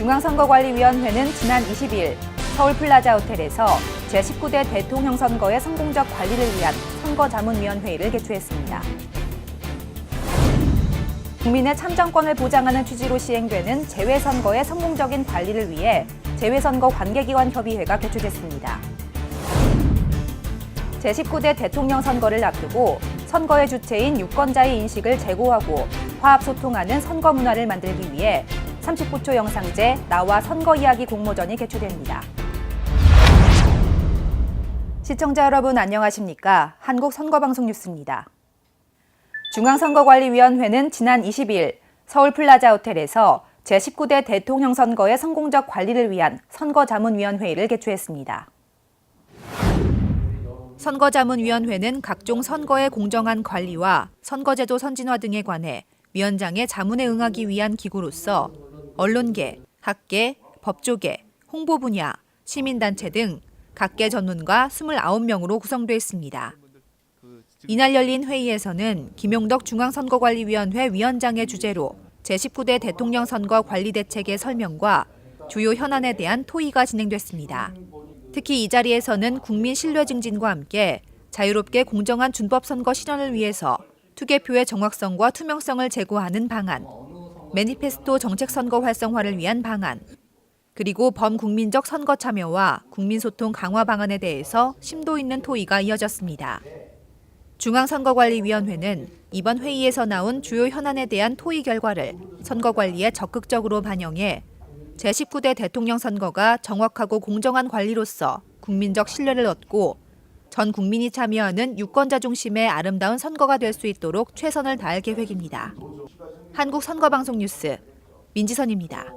중앙선거관리위원회는 지난 20일 서울플라자 호텔에서 제19대 대통령 선거의 성공적 관리를 위한 선거자문위원회의를 개최했습니다. 국민의 참정권을 보장하는 취지로 시행되는 재외선거의 성공적인 관리를 위해 재외선거 관계기관 협의회가 개최됐습니다. 제19대 대통령 선거를 앞두고 선거의 주체인 유권자의 인식을 제고하고 화합소통하는 선거 문화를 만들기 위해 39초 영상제 나와 선거 이야기 공모전이 개최됩니다. 시청자 여러분 안녕하십니까? 한국선거방송 뉴스입니다. 중앙선거관리위원회는 지난 20일 서울플라자 호텔에서 제19대 대통령 선거의 성공적 관리를 위한 선거자문위원회의를 개최했습니다. 선거자문위원회는 각종 선거의 공정한 관리와 선거제도 선진화 등에 관해 위원장의 자문에 응하기 위한 기구로서 언론계, 학계, 법조계, 홍보 분야, 시민단체 등 각계 전문가 29명으로 구성돼 있습니다. 이날 열린 회의에서는 김용덕 중앙선거관리위원회 위원장의 주재로 제19대 대통령 선거 관리 대책의 설명과 주요 현안에 대한 토의가 진행됐습니다. 특히 이 자리에서는 국민 신뢰 증진과 함께 자유롭게 공정한 준법 선거 실현을 위해서 투개표의 정확성과 투명성을 제고하는 방안, 매니페스토 정책 선거 활성화를 위한 방안, 그리고 범국민적 선거 참여와 국민소통 강화 방안에 대해서 심도 있는 토의가 이어졌습니다. 중앙선거관리위원회는 이번 회의에서 나온 주요 현안에 대한 토의 결과를 선거관리에 적극적으로 반영해 제19대 대통령 선거가 정확하고 공정한 관리로서 국민적 신뢰를 얻고 전 국민이 참여하는 유권자 중심의 아름다운 선거가 될 수 있도록 최선을 다할 계획입니다. 한국선거방송 뉴스 민지선입니다.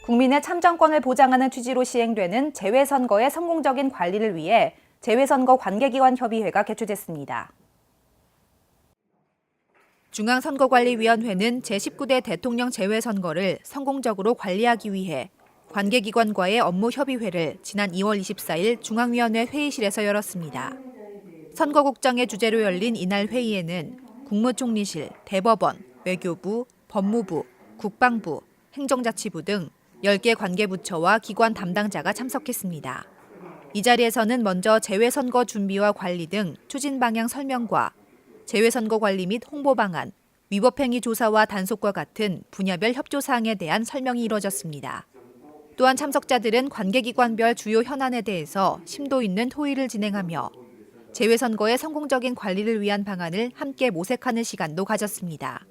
국민의 참정권을 보장하는 취지로 시행되는 재외선거의 성공적인 관리를 위해 재외선거 관계기관 협의회가 개최됐습니다. 중앙선거관리위원회는 제19대 대통령 재외선거를 성공적으로 관리하기 위해 관계기관과의 업무 협의회를 지난 2월 24일 중앙위원회 회의실에서 열었습니다. 선거국장의 주재로 열린 이날 회의에는 국무총리실, 대법원, 외교부, 법무부, 국방부, 행정자치부 등 10개 관계부처와 기관 담당자가 참석했습니다. 이 자리에서는 먼저 재외선거 준비와 관리 등 추진 방향 설명과 재외선거 관리 및 홍보 방안, 위법행위 조사와 단속과 같은 분야별 협조 사항에 대한 설명이 이뤄졌습니다. 또한 참석자들은 관계기관별 주요 현안에 대해서 심도 있는 토의를 진행하며 재외선거의 성공적인 관리를 위한 방안을 함께 모색하는 시간도 가졌습니다.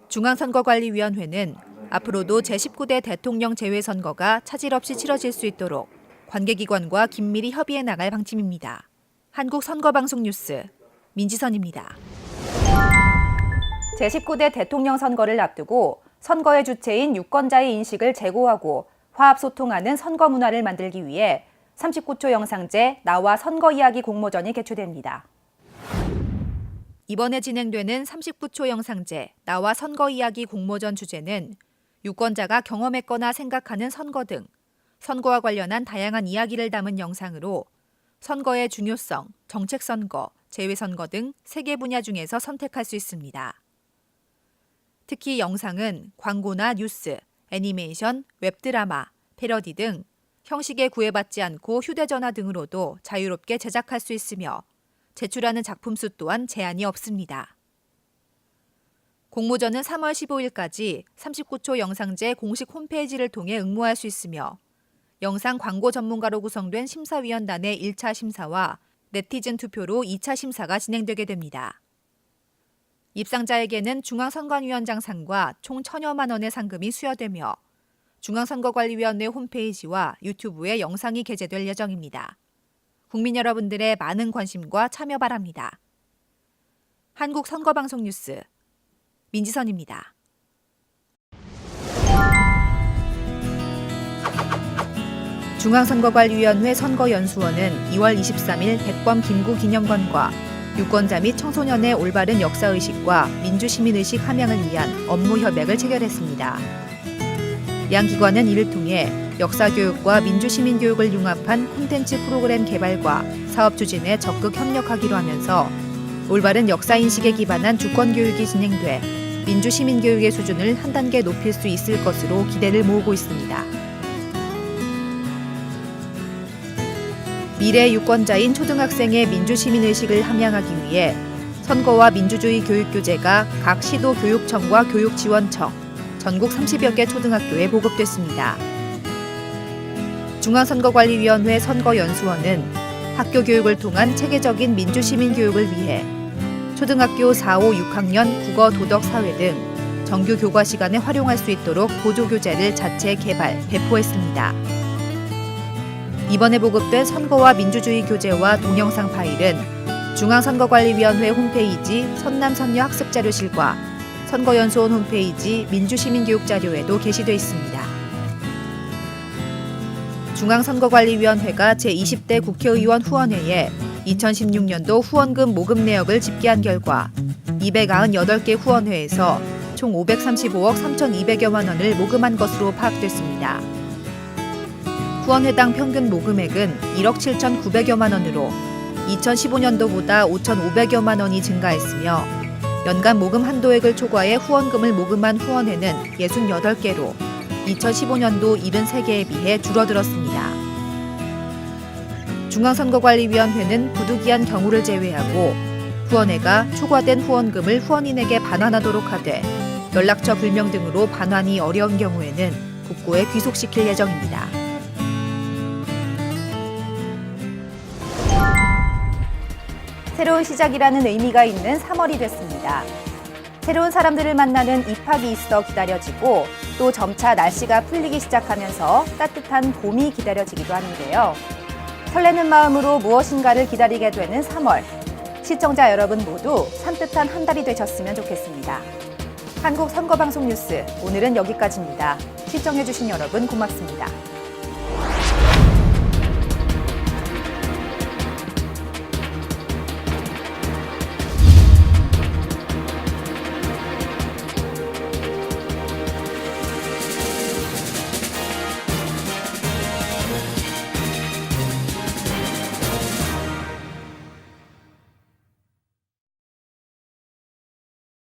중앙선거관리위원회는 앞으로도 제19대 대통령 재외선거가 차질 없이 치러질 수 있도록 관계기관과 긴밀히 협의해 나갈 방침입니다. 한국선거방송 뉴스 민지선입니다. 제19대 대통령 선거를 앞두고 선거의 주체인 유권자의 인식을 제고하고 화합소통하는 선거 문화를 만들기 위해 39초 영상제 나와 선거 이야기 공모전이 개최됩니다. 이번에 진행되는 39초 영상제 나와 선거 이야기 공모전 주제는 유권자가 경험했거나 생각하는 선거 등 선거와 관련한 다양한 이야기를 담은 영상으로 선거의 중요성, 정책선거, 재외선거 등 3개 분야 중에서 선택할 수 있습니다. 특히 영상은 광고나 뉴스, 애니메이션, 웹드라마, 패러디 등 형식에 구애받지 않고 휴대전화 등으로도 자유롭게 제작할 수 있으며 제출하는 작품 수 또한 제한이 없습니다. 공모전은 3월 15일까지 39초 영상제 공식 홈페이지를 통해 응모할 수 있으며 영상 광고 전문가로 구성된 심사위원단의 1차 심사와 네티즌 투표로 2차 심사가 진행되게 됩니다. 입상자에게는 중앙선관위원장 상과 총 1,000여만 원의 상금이 수여되며 중앙선거관리위원회 홈페이지와 유튜브에 영상이 게재될 예정입니다. 국민 여러분들의 많은 관심과 참여 바랍니다. 한국선거방송 뉴스 민지선입니다. 중앙선거관리위원회 선거연수원은 2월 23일 백범 김구 기념관과 유권자 및 청소년의 올바른 역사의식과 민주시민의식 함양을 위한 업무 협약을 체결했습니다. 양 기관은 이를 통해 역사교육과 민주시민교육을 융합한 콘텐츠 프로그램 개발과 사업 추진에 적극 협력하기로 하면서 올바른 역사인식에 기반한 주권교육이 진행돼 민주시민교육의 수준을 한 단계 높일 수 있을 것으로 기대를 모으고 있습니다. 미래 유권자인 초등학생의 민주시민의식을 함양하기 위해 선거와 민주주의 교육교재가 각 시도 교육청과 교육지원청, 전국 30여 개 초등학교에 보급됐습니다. 중앙선거관리위원회 선거연수원은 학교 교육을 통한 체계적인 민주시민 교육을 위해 초등학교 4, 5, 6학년 국어, 도덕, 사회 등 정규 교과 시간에 활용할 수 있도록 보조교재를 자체 개발, 배포했습니다. 이번에 보급된 선거와 민주주의 교재와 동영상 파일은 중앙선거관리위원회 홈페이지 선남선녀 학습자료실과 선거연수원 홈페이지 민주시민교육자료에도 게시돼 있습니다. 중앙선거관리위원회가 제20대 국회의원 후원회에 2016년도 후원금 모금 내역을 집계한 결과 298개 후원회에서 총 535억 3,200여만 원을 모금한 것으로 파악됐습니다. 후원회당 평균 모금액은 1억 7,900여만 원으로 2015년도보다 5,500여만 원이 증가했으며 연간 모금 한도액을 초과해 후원금을 모금한 후원회는 68개로 2015년도 73개에 비해 줄어들었습니다. 중앙선거관리위원회는 부득이한 경우를 제외하고 후원회가 초과된 후원금을 후원인에게 반환하도록 하되 연락처 불명 등으로 반환이 어려운 경우에는 국고에 귀속시킬 예정입니다. 새로운 시작이라는 의미가 있는 3월이 됐습니다. 새로운 사람들을 만나는 입학이 있어 기다려지고 또 점차 날씨가 풀리기 시작하면서 따뜻한 봄이 기다려지기도 하는데요. 설레는 마음으로 무엇인가를 기다리게 되는 3월. 시청자 여러분 모두 산뜻한 한 달이 되셨으면 좋겠습니다. 한국 선거방송 뉴스 오늘은 여기까지입니다. 시청해주신 여러분 고맙습니다.